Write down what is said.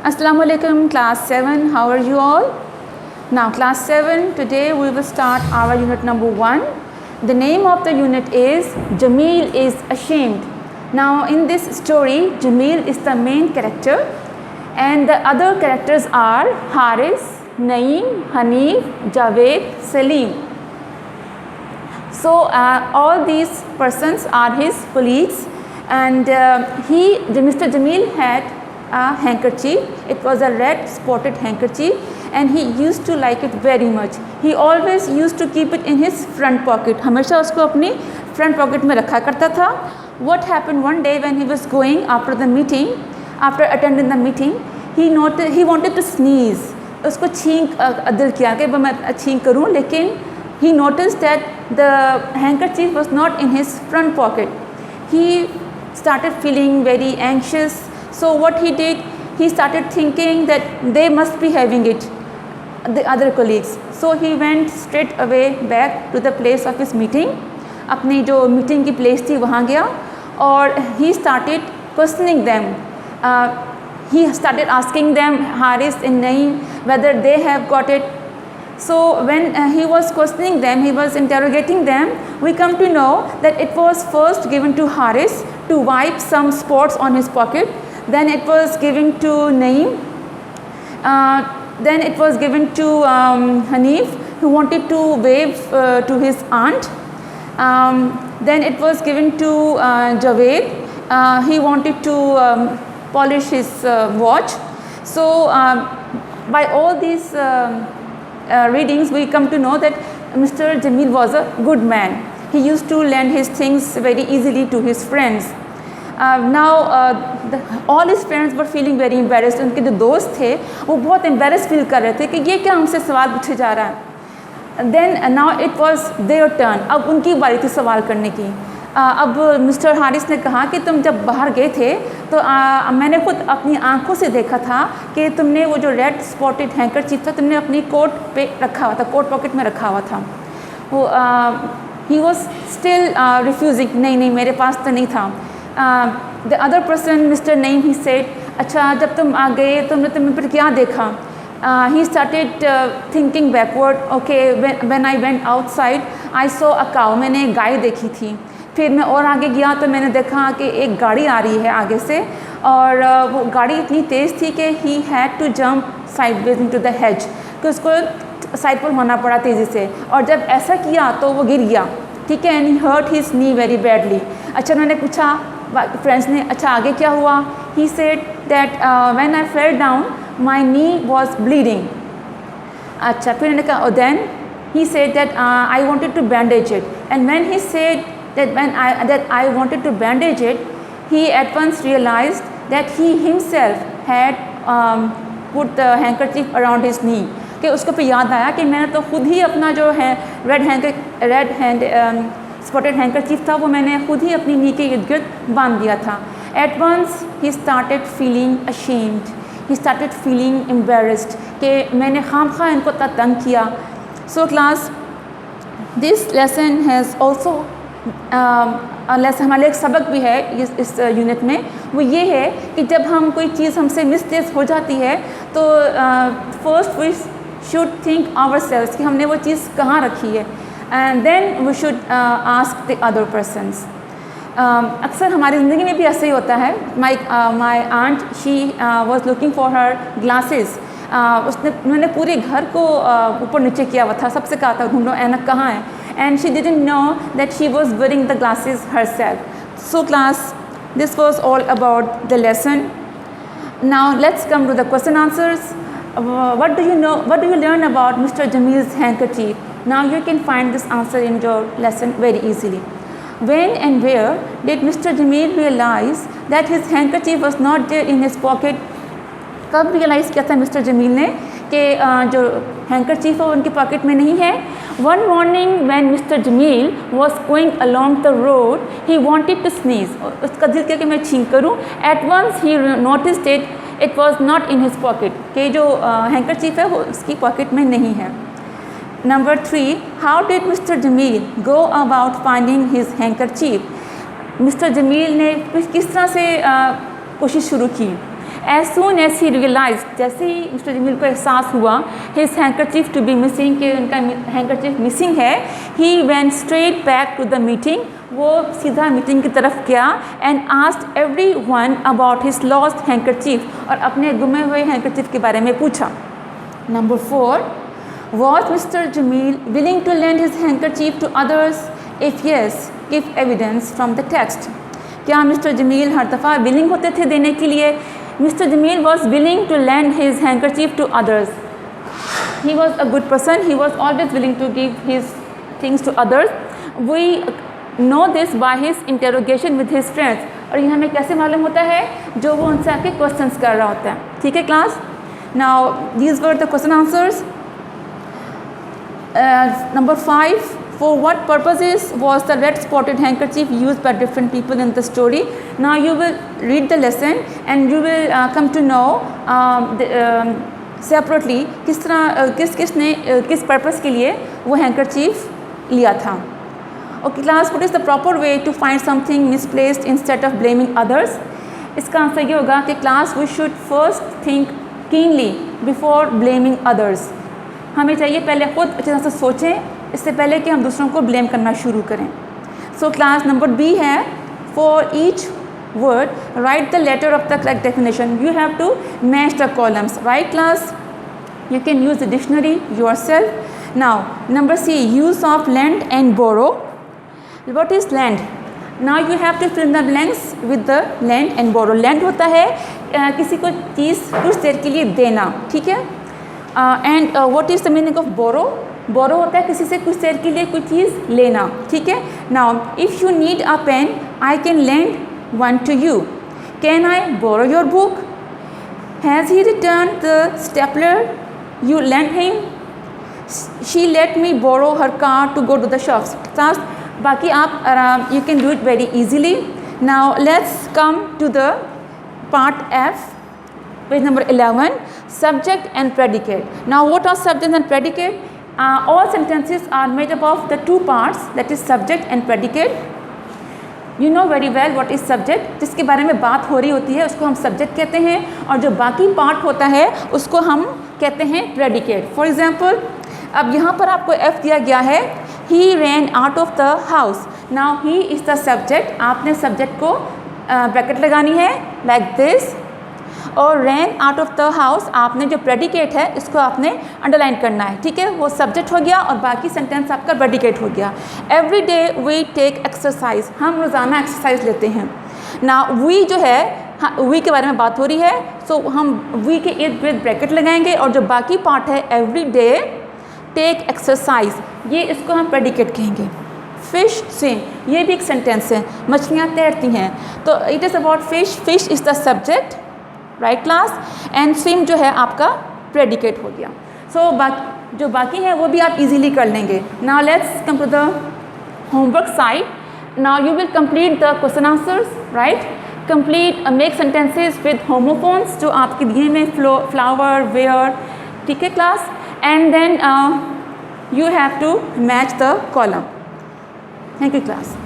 Assalamu alaikum, class 7. How are you all? Now, class 7, today we will start our unit number 1. The name of the unit is Jamil is Ashamed. Now, in this story, Jamil is the main character and the other characters are Haris, Naeem, Hanif, Javed, Salim. So, all these persons are his colleagues, and Mr. Jamil had a handkerchief. It was a red spotted handkerchief and he used to like it very much. He always used to keep it in his front pocket. हमेशा उसको अपनी front pocket में रखा करता था. What happened one day when he was going after attending the meeting, he wanted to sneeze. उसको छींक दिल किया कि मैं छींक करूँ, लेकिन he noticed that the handkerchief was not in his front pocket. He started feeling very anxious. So what he did, he started thinking that they must be having it, the other colleagues. So he went straight away back to the place of his meeting. अपनी जो meeting की place थी वहाँ गया और he started questioning them. He started asking them, Haris and Naeem, whether they have got it. So when he was questioning them, he was interrogating them, we come to know that it was first given to Haris to wipe some spots on his pocket. Then it was given to Naeem. Then it was given to Hanif, who wanted to wave to his aunt. Then it was given to Javed. He wanted to polish his watch. So by all these readings, we come to know that Mr. Jamil was a good man. He used to lend his things very easily to his friends. All his friends were feeling very embarrassed. उनके जो दोस्त थे वो बहुत embarrassed feel कर रहे थे कि ये क्या हमसे सवाल पूछे जा रहा है. Then now it was their turn. अब उनकी बारी थी सवाल करने की. अब मिस्टर हारिस ने कहा कि तुम जब बाहर गए थे तो मैंने खुद अपनी आंखों से देखा था कि तुमने वो जो रेड स्पॉटेड हैंकरचीफ था तुमने अपनी कोट पे रखा हुआ था, कोट पॉकेट में रखा हुआ था. वो ही वॉज स्टिल रिफ्यूजिंग, नहीं मेरे पास तो नहीं था. The other person, Mr. Naeem, he said, अच्छा जब तुम आ गए तुमने फिर क्या देखा? He started thinking backward. Okay, when I went outside, I saw a cow. मैंने एक गाय देखी थी. फिर मैं और आगे गया तो मैंने देखा कि एक गाड़ी आ रही है आगे से और वो गाड़ी इतनी तेज़ थी कि he had to jump sideways into the hedge, कि उसको साइड पर होना पड़ा तेज़ी से, और जब ऐसा किया तो वो गिर गया. ठीक है, and he hurt his knee very badly. अच्छा उन्होंने पूछा फ्रेंड्स ने, अच्छा आगे क्या हुआ? He said that when I fell down, my knee was bleeding. अच्छा फिर उन्होंने कहा, then he said that I wanted to bandage it, and when he said that I wanted to bandage it, he at once realized that he himself had put the handkerchief around his knee. कि उसको फिर याद आया कि मैंने तो खुद ही अपना जो है रेड हैंड स्पॉटेड हैंकरचीफ था वो मैंने खुद ही अपनी नी के इर्द गिर्द बांध दिया था. At once he started feeling ashamed, he started feeling embarrassed कि मैंने खामखा इनको तंग किया. So class, this lesson has also हमारे एक सबक भी है इस यूनिट में. वो ये है कि जब हम कोई चीज़ हमसे मिस्टेक हो जाती है तो first we should think ourselves कि हमने वो चीज़ कहाँ रखी है, and then we should ask the other persons. अक्सर हमारी ज़िंदगी में भी ऐसे ही होता है. my aunt, she was looking for her glasses. उन्होंने पूरे घर को ऊपर नीचे किया हुआ था, सबसे कहा था ढूंढो ऐनक कहाँ है, and she didn't know that she was wearing the glasses herself. So class, this was all about the lesson. Now let's come to the question answers. What do you learn about Mr. Jamil's handkerchief? Now you can find this answer in your lesson very easily. When and where did Mr. Jamil realize that his handkerchief was not there in his pocket? कब realise किया था mister Jameel ने कि जो handkerchief है वो उनके pocket में नहीं है? One morning when Mr. Jamil was going along the road, he wanted to sneeze. उसका दिल किया कि मैं छींक करूँ. At once he noticed it was not in his pocket, कि जो हैंकरचीफ है वो उसकी पॉकेट में नहीं है. Number 3, how did Mr. Jamil go about finding his handkerchief? Mr. Jamil ने किस तरह से कोशिश शुरू की? As soon as he realize, जैसे ही मिस्टर जमील को एहसास हुआ his handkerchief to be missing, कि उनका हैंकरचीफ मिसिंग है, he went straight back to the meeting, वो सीधा मीटिंग की तरफ गया and asked everyone about his lost handkerchief, और अपने गुमे हुए हैंकरचीफ के बारे में पूछा. Number 4, was Mr. Jamil willing to lend his handkerchief to others? If yes, give evidence from the text. क्या मिस्टर जमील हर दफ़ा विलिंग होते थे देने के लिए? Mister Jamil was willing to lend his handkerchief to others. He was a good person. He was always willing to give his things to others. We know this by his interrogation with his friends. और ये हमें कैसे मालूम होता है? जो वो उनसे आके क्वेश्चंस कर रहा होता है. ठीक है class? Now these were the question answers. Number 5, for what purposes was the red spotted handkerchief used by different people in the story? Now you will read the lesson and you will come to know separately किस तरह किसने किस purpose के लिए वो handkerchief लिया था. Okay class, what is the proper way to find something misplaced instead of blaming others? इसका आंसर ये होगा कि class we should first think keenly before blaming others. हमें चाहिए पहले खुद अच्छी तरह से सोचें, इससे पहले कि हम दूसरों को ब्लेम करना शुरू करें. सो क्लास नंबर बी है, for each word write the letter of the correct definition. You have to match the columns. Right class? You can use the dictionary yourself. Now number C, use of lend and borrow. What is lend? Now you have to fill the blanks with the lend and borrow. Lend होता है किसी को चीज़ कुछ देर के लिए देना. ठीक है? And what is the meaning of borrow? Borrow होता है किसी से कुछ देर के लिए कोई चीज़ लेना. ठीक है? Now if you need a pen I can lend one to you. Can I borrow your book? Has he return the stapler you lend him? She let me borrow her car to go to the shops. Class बाकी आप you can do it very easily. Now let's come to the part F, page number 11, subject and predicate. Now what are subject and predicate? All sentences are made up of the two parts, that is subject and predicate. You know very well what is subject. जिसके बारे में बात हो रही होती है उसको हम subject कहते हैं, और जो बाकी part होता है उसको हम कहते हैं predicate. For example, अब यहाँ पर आपको F दिया गया है, he ran out of the house. Now he is the subject. आपने subject को ब्रैकेट लगानी है like this, और ran out of the house आपने जो प्रेडिकेट है इसको आपने अंडरलाइन करना है. ठीक है? वो सब्जेक्ट हो गया और बाकी सेंटेंस आपका प्रेडिकेट हो गया. Every day we take exercise. हम रोज़ाना एक्सरसाइज लेते हैं. ना वी जो है, हाँ वी के बारे में बात हो रही है, सो हम वी के इर्द गिर्द ब्रैकेट लगाएंगे, और जो बाकी पार्ट है एवरी डे टेक एक्सरसाइज, ये इसको हम प्रेडिकेट कहेंगे. फिश स्विम, ये भी एक सेंटेंस है, मछलियाँ तैरती हैं, तो it is about fish. Fish is the subject. Right class? And swim जो है आपका प्रेडिकेट हो गया. सो जो बाकी है वो भी आप इजीली कर लेंगे. Now let's come to the homework side. Now you will complete the question answers. Right? Complete make sentences with homophones जो आपके दिए में फ्लावर, वेयर. ठीक है class? And then you have to match the column. Thank you class.